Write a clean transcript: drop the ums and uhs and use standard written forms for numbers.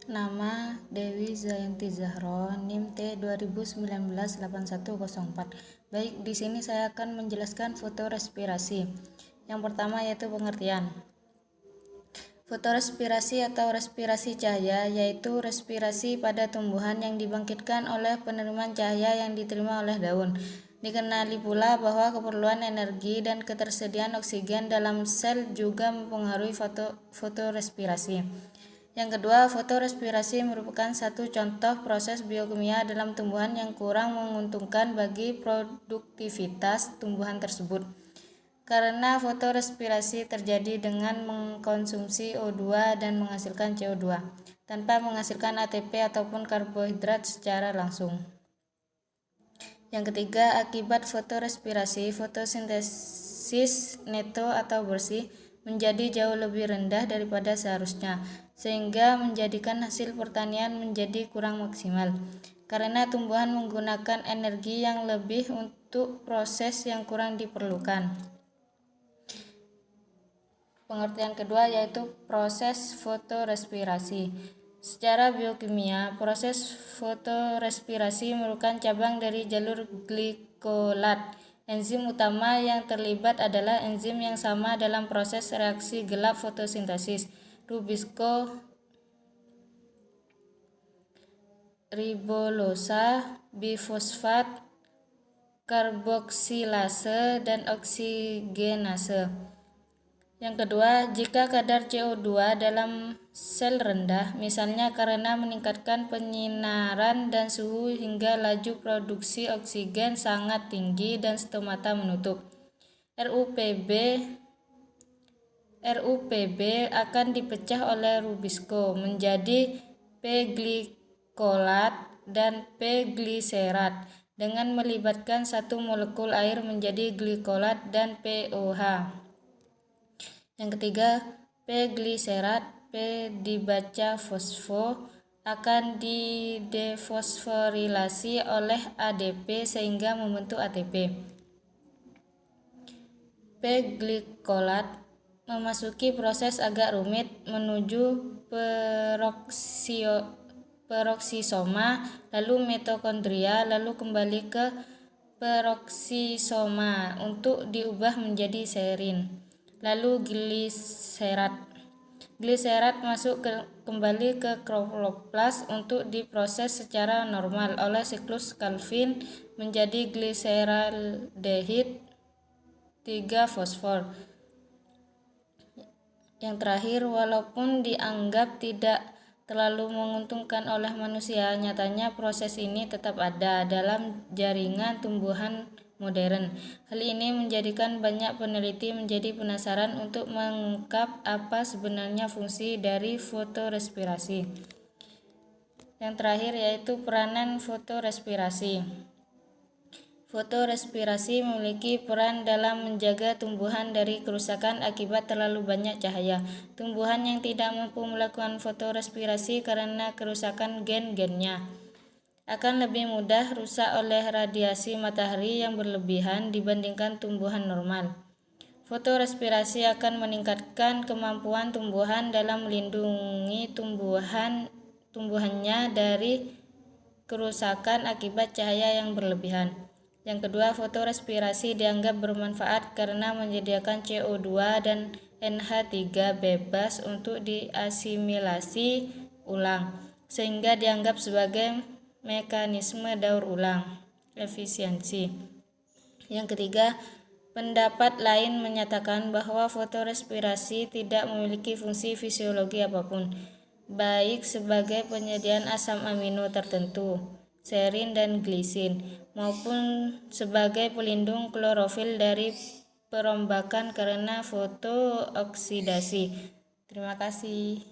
Nama Dewi Zayanti Zahro, NIM T 2019-8104. Baik, di sini saya akan menjelaskan fotorespirasi. Yang pertama yaitu pengertian. Fotorespirasi atau respirasi cahaya yaitu respirasi pada tumbuhan yang dibangkitkan oleh penerimaan cahaya yang diterima oleh daun. Dikenali pula bahwa keperluan energi dan ketersediaan oksigen dalam sel juga mempengaruhi fotorespirasi. Yang kedua, fotorespirasi merupakan satu contoh proses biokimia dalam tumbuhan yang kurang menguntungkan bagi produktivitas tumbuhan tersebut. Karena fotorespirasi terjadi dengan mengkonsumsi O2 dan menghasilkan CO2, tanpa menghasilkan ATP ataupun karbohidrat secara langsung. Yang ketiga, akibat fotorespirasi, fotosintesis neto atau bersih menjadi jauh lebih rendah daripada seharusnya, sehingga menjadikan hasil pertanian menjadi kurang maksimal. Karena tumbuhan menggunakan energi yang lebih untuk proses yang kurang diperlukan. Pengertian kedua yaitu proses fotorespirasi. Secara biokimia, proses fotorespirasi merupakan cabang dari jalur glikolat. Enzim utama yang terlibat adalah enzim yang sama dalam proses reaksi gelap fotosintesis, rubisco ribolosa, bifosfat, karboksilase, dan oksigenase. Yang kedua, jika kadar CO2 dalam sel rendah, misalnya karena meningkatkan penyinaran dan suhu hingga laju produksi oksigen sangat tinggi dan stomata menutup, RUPB akan dipecah oleh rubisco menjadi P-glikolat dan P-gliserat dengan melibatkan satu molekul air menjadi glikolat dan POH. Yang ketiga, P-gliserat, P dibaca fosfo, akan didefosforilasi oleh ADP sehingga membentuk ATP. P-glikolat memasuki proses agak rumit menuju peroksisoma, lalu mitokondria, lalu kembali ke peroksisoma untuk diubah menjadi serin. Lalu gliserat masuk kembali ke kloroplas untuk diproses secara normal oleh siklus Calvin menjadi gliseraldehid 3-fosfor. Yang terakhir, walaupun dianggap tidak terlalu menguntungkan oleh manusia, nyatanya proses ini tetap ada dalam jaringan tumbuhan modern. Hal ini menjadikan banyak peneliti menjadi penasaran untuk mengungkap apa sebenarnya fungsi dari fotorespirasi. Yang terakhir yaitu peranan fotorespirasi. Fotorespirasi memiliki peran dalam menjaga tumbuhan dari kerusakan akibat terlalu banyak cahaya. Tumbuhan yang tidak mampu melakukan fotorespirasi karena kerusakan gen-gennya akan lebih mudah rusak oleh radiasi matahari yang berlebihan dibandingkan tumbuhan normal. Fotorespirasi akan meningkatkan kemampuan tumbuhan dalam melindungi tumbuhannya dari kerusakan akibat cahaya yang berlebihan. Yang kedua, fotorespirasi dianggap bermanfaat karena menyediakan CO2 dan NH3 bebas untuk diasimilasi ulang, sehingga dianggap sebagai mekanisme daur ulang efisiensi. Yang ketiga, pendapat lain menyatakan bahwa fotorespirasi tidak memiliki fungsi fisiologi apapun, baik sebagai penyediaan asam amino tertentu, serin dan glisin, maupun sebagai pelindung klorofil dari perombakan karena fotooksidasi. Terima kasih.